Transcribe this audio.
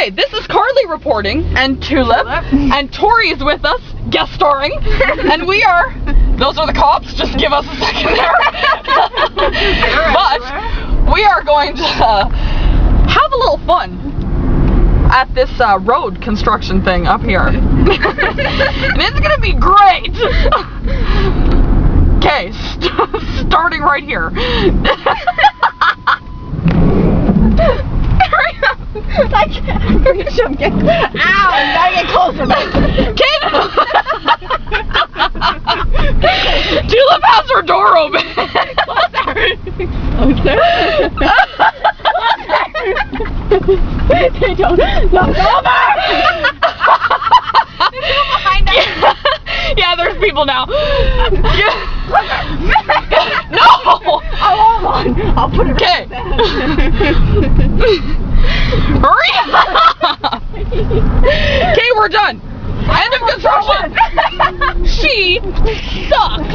Okay, this is Karlie reporting, and Tulip, and Tori is with us, guest starring, and we are, those are the cops, just give us a second there. But we are going to have a little fun at this road construction thing up here. And it's gonna be great! Okay, starting right here. I can't reach him. Ow! You gotta get closer. Kid! Tulip has her door open. Closer. They don't. No, go over! Behind us. Yeah, there's people now. No! Hold on. I'll put it right there. Hurry up! Okay, we're done. End of construction. She sucks.